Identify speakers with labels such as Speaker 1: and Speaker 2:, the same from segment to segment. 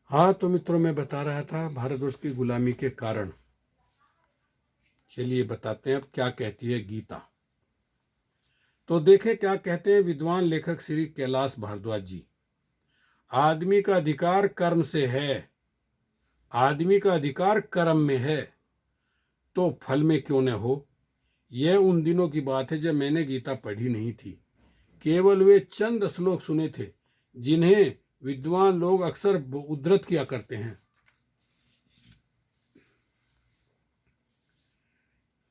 Speaker 1: हाँ, तो मित्रों, मैं बता रहा था भारतवर्ष की गुलामी के कारण। चलिए बताते हैं अब क्या कहती है गीता। तो देखें क्या कहते हैं विद्वान लेखक श्री कैलाश भारद्वाज जी। आदमी का अधिकार कर्म से है, आदमी का अधिकार कर्म में है, तो फल में क्यों न हो। यह उन दिनों की बात है जब मैंने गीता पढ़ी नहीं थी। केवल वे चंद श्लोक सुने थे जिन्हें विद्वान लोग अक्सर उद्धृत किया करते हैं।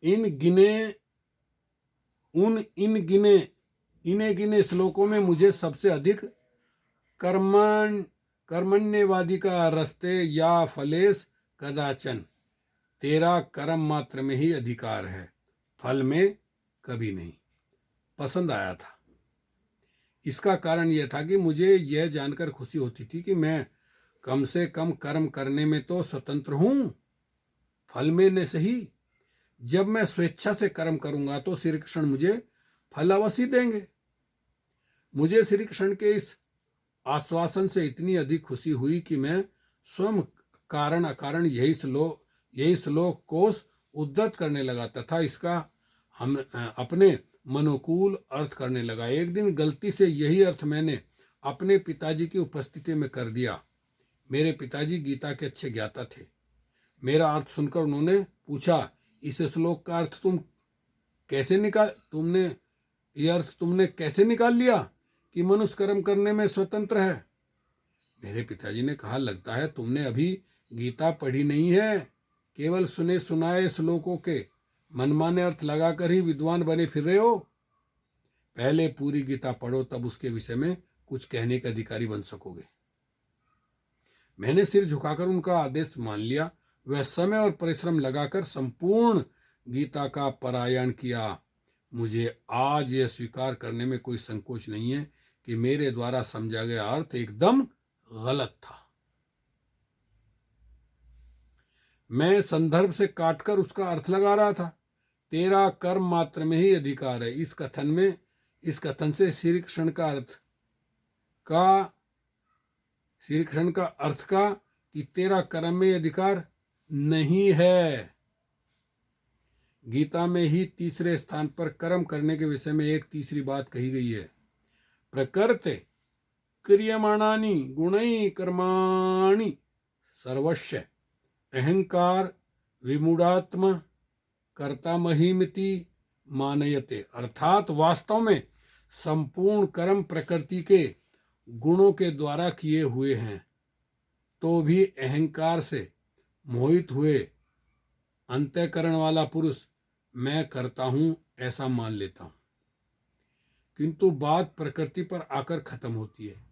Speaker 1: इन गिने श्लोकों में मुझे सबसे अधिक कर्मण्यवादी का रस्ते या फलेश कदाचन, तेरा कर्म मात्र में ही अधिकार है, फल में कभी नहीं, पसंद आया था। इसका कारण यह था कि मुझे यह जानकर खुशी होती थी कि मैं कम से कम कर्म करने में तो स्वतंत्र हूं, फल में न सही। जब मैं स्वेच्छा से कर्म करूंगा तो श्री कृष्ण मुझे फल अवश्य देंगे। मुझे श्री कृष्ण के इस आश्वासन से इतनी अधिक खुशी हुई कि मैं स्वयं कारण अकारण यही श्लोक कोश उद्धृत करने लगा तथा इसका हम अपने मनोकूल अर्थ करने लगा। एक दिन गलती से यही अर्थ मैंने अपने पिताजी की उपस्थिति में कर दिया। मेरे पिताजी गीता के अच्छे ज्ञाता थे। मेरा अर्थ सुनकर उन्होंने पूछा, इस श्लोक का अर्थ तुमने कैसे निकाल लिया कि मनुष्य कर्म करने में स्वतंत्र है। मेरे पिताजी ने कहा, लगता है तुमने अभी गीता पढ़ी नहीं है, केवल सुने सुनाए श्लोकों के मनमाने अर्थ लगाकर ही विद्वान बने फिर रहे हो। पहले पूरी गीता पढ़ो, तब उसके विषय में कुछ कहने के अधिकारी बन सकोगे। मैंने सिर झुकाकर उनका आदेश मान लिया। वह समय और परिश्रम लगाकर संपूर्ण गीता का पारायण किया। मुझे आज यह स्वीकार करने में कोई संकोच नहीं है कि मेरे द्वारा समझा गया अर्थ एकदम गलत था। मैं संदर्भ से काटकर उसका अर्थ लगा रहा था। तेरा कर्म मात्र में ही अधिकार है। इस कथन से श्री कृष्ण का अर्थ का कि तेरा कर्म में अधिकार नहीं है। गीता में ही तीसरे स्थान पर कर्म करने के विषय में एक तीसरी बात कही गई है। प्रकृते क्रियमाणानि गुणै कर्माणि सर्वस्य अहंकार विमूढ़ात्मा कर्ता महिमिति मानयते। अर्थात वास्तव में संपूर्ण कर्म प्रकृति के गुणों के द्वारा किए हुए हैं, तो भी अहंकार से मोहित हुए अंतःकरण वाला पुरुष मैं करता हूं ऐसा मान लेता हूं। किंतु बात प्रकृति पर आकर खत्म होती है।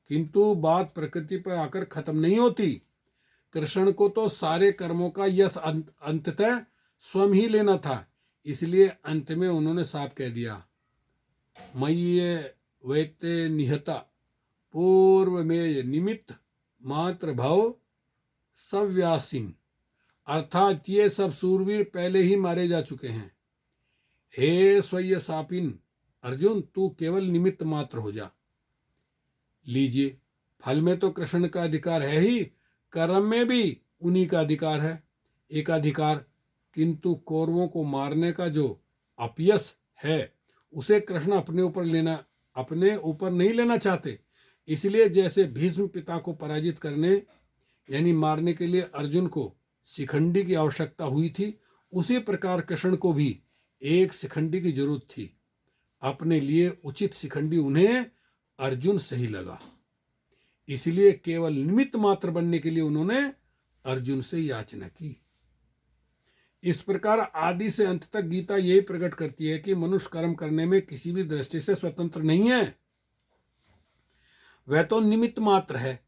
Speaker 1: किंतु बात प्रकृति पर आकर खत्म नहीं होती। कृष्ण को तो सारे कर्मों का यश अंततः स्वयं ही लेना था। इसलिए अंत में उन्होंने साफ कह दिया, मय्ये वैते निहता पूर्व में निमित्त मात्र भव सव्यासीन। अर्थात ये सब सूरवीर पहले ही मारे जा चुके हैं। हे स्वयं सापिन अर्जुन, तू केवल निमित्त मात्र हो जा। लीजिए, फल में तो कृष्ण का अधिकार है ही, कर्म में भी उन्हीं का अधिकार है, एकाधिकार। किंतु कौरवों को मारने का जो अपयश है उसे कृष्ण अपने ऊपर नहीं लेना चाहते। इसलिए जैसे भीष्म पिता को पराजित करने यानी मारने के लिए अर्जुन को शिखंडी की आवश्यकता हुई थी, उसी प्रकार कृष्ण को भी एक शिखंडी की जरूरत थी। अपने लिए उचित शिखंडी उन्हें अर्जुन सही लगा। इसलिए केवल निमित्त मात्र बनने के लिए उन्होंने अर्जुन से याचना की। इस प्रकार आदि से अंत तक गीता यही प्रकट करती है कि मनुष्य कर्म करने में किसी भी दृष्टि से स्वतंत्र नहीं है। वह तो निमित्त मात्र है।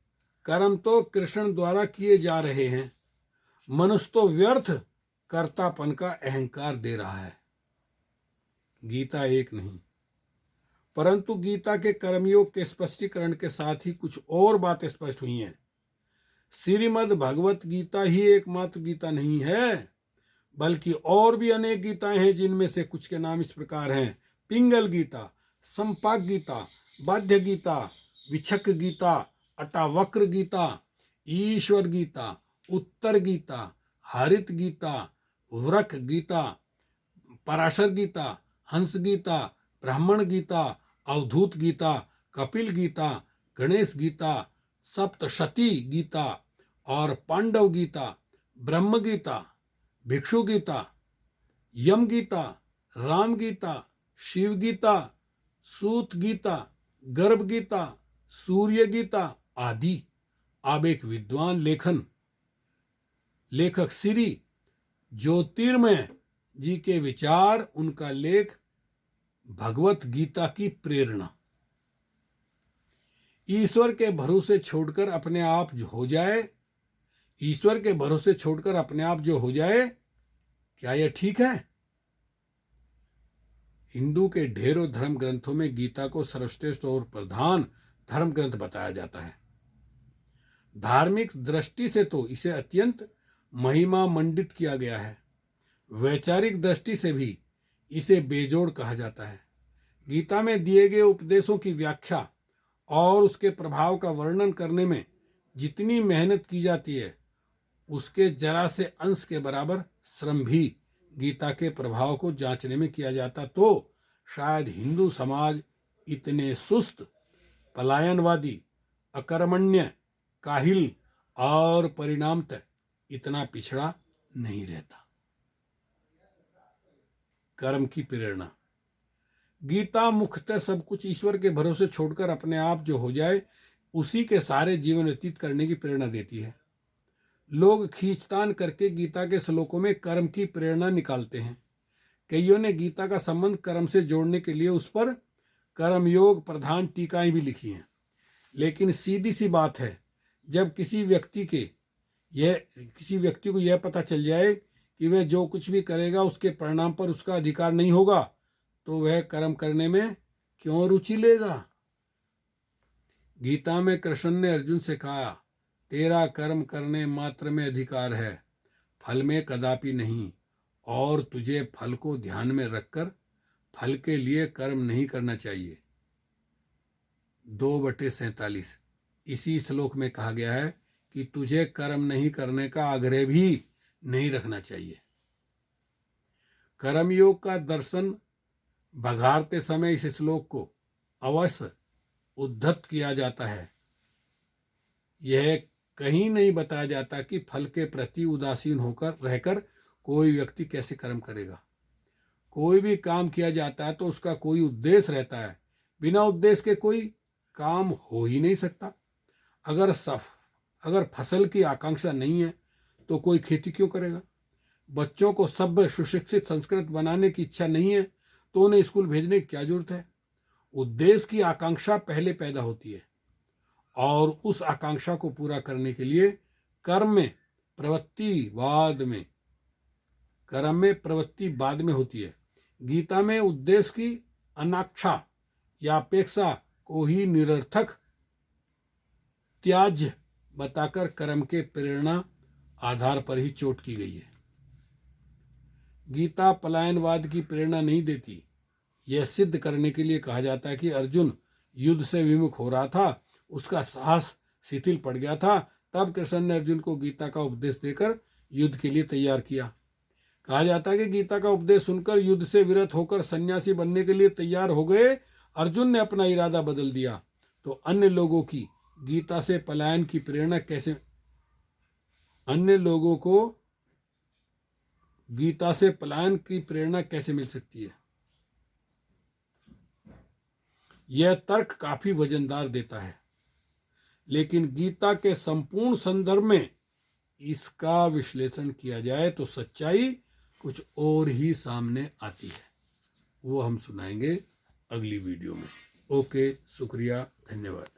Speaker 1: कर्म तो कृष्ण द्वारा किए जा रहे हैं। मनुष्य तो व्यर्थ कर्तापन का अहंकार दे रहा है। गीता एक नहीं, परंतु गीता के कर्मयोग के स्पष्टीकरण के साथ ही कुछ और बातें स्पष्ट हुई हैं। श्रीमद् भगवत गीता ही एकमात्र गीता नहीं है, बल्कि और भी अनेक गीताएं हैं, जिनमें से कुछ के नाम इस प्रकार हैं: पिंगल गीता, संपाक गीता, बाध्य गीता, विछक गीता, अटावक्र गीता, ईश्वर गीता, उत्तर गीता, हरित गीता, वृक गीता, पराशर गीता, हंस गीता, ब्राह्मण गीता, अवधूत गीता, कपिल गीता, गणेश गीता, सप्तशती गीता और पांडव गीता, ब्रह्म गीता, भिक्षु गीता, यम गीता, राम गीता, शिव गीता, सूत गीता, गर्भ गीता, सूर्य गीता आदि। अब एक विद्वान लेखक श्री ज्योतिर्मय जी के विचार, उनका लेख भगवत गीता की प्रेरणा। ईश्वर के भरोसे छोड़कर अपने आप हो जाए, ईश्वर के भरोसे छोड़कर अपने आप जो हो जाए, क्या यह ठीक है? हिंदू के ढेरों धर्म ग्रंथों में गीता को सर्वश्रेष्ठ और प्रधान धर्म ग्रंथ बताया जाता है। धार्मिक दृष्टि से तो इसे अत्यंत महिमा मंडित किया गया है, वैचारिक दृष्टि से भी इसे बेजोड़ कहा जाता है। गीता में दिए गए उपदेशों की व्याख्या और उसके प्रभाव का वर्णन करने में जितनी मेहनत की जाती है, उसके जरा से अंश के बराबर श्रम भी गीता के प्रभाव को जांचने में किया जाता तो शायद हिंदू समाज इतने सुस्त, पलायनवादी, अकर्मण्य, काहिल और परिणामतः इतना पिछड़ा नहीं रहता। कर्म की प्रेरणा। गीता मुख्यतः सब कुछ ईश्वर के भरोसे छोड़कर अपने आप जो हो जाए, उसी के सारे जीवन व्यतीत करने की प्रेरणा देती है। लोग खींचतान करके गीता के श्लोकों में कर्म की प्रेरणा निकालते हैं। कईयों ने गीता का संबंध कर्म से जोड़ने के लिए उस पर कर्मयोग प्रधान टीकाएं भी लिखी हैं। लेकिन सीधी सी बात है, जब किसी व्यक्ति को यह पता चल जाए कि वह जो कुछ भी करेगा उसके परिणाम पर उसका अधिकार नहीं होगा, तो वह कर्म करने में क्यों रुचि लेगा? गीता में कृष्ण ने अर्जुन से कहा, तेरा कर्म करने मात्र में अधिकार है, फल में कदापि नहीं, और तुझे फल को ध्यान में रखकर फल के लिए कर्म नहीं करना चाहिए। 2/47। इसी श्लोक में कहा गया है कि तुझे कर्म नहीं करने का आग्रह भी नहीं रखना चाहिए। कर्मयोग का दर्शन बघारते समय इस श्लोक को अवश्य उद्धत किया जाता है। यह कहीं नहीं बताया जाता कि फल के प्रति उदासीन होकर रहकर कोई व्यक्ति कैसे कर्म करेगा। कोई भी काम किया जाता है तो उसका कोई उद्देश्य रहता है, बिना उद्देश्य के कोई काम हो ही नहीं सकता। अगर फसल की आकांक्षा नहीं है तो कोई खेती क्यों करेगा? बच्चों को सभ्य, सुशिक्षित, संस्कृत बनाने की इच्छा नहीं है तो उन्हें स्कूल भेजने की क्या जरूरत है? उद्देश्य की आकांक्षा पहले पैदा होती है और उस आकांक्षा को पूरा करने के लिए कर्म में प्रवृत्ति बाद में होती है। गीता में उद्देश्य की अनाक्षा या अपेक्षा को ही निरर्थक त्याज्य बताकर कर्म के प्रेरणा आधार पर ही चोट की गई है। गीता पलायनवाद की प्रेरणा नहीं देती। यह सिद्ध करने के लिए कहा जाता है कि अर्जुन युद्ध से विमुख हो रहा था, उसका साहस शिथिल पड़ गया था, तब कृष्ण ने अर्जुन को गीता का उपदेश देकर युद्ध के लिए तैयार किया। कहा जाता है कि गीता का उपदेश सुनकर युद्ध से विरत होकर सन्यासी बनने के लिए तैयार हो गए अर्जुन ने अपना इरादा बदल दिया। तो अन्य लोगों को गीता से पलायन की प्रेरणा कैसे मिल सकती है? यह तर्क काफी वजनदार देता है, लेकिन गीता के संपूर्ण संदर्भ में इसका विश्लेषण किया जाए तो सच्चाई कुछ और ही सामने आती है। वो हम सुनाएंगे अगली वीडियो में। ओके, शुक्रिया, धन्यवाद।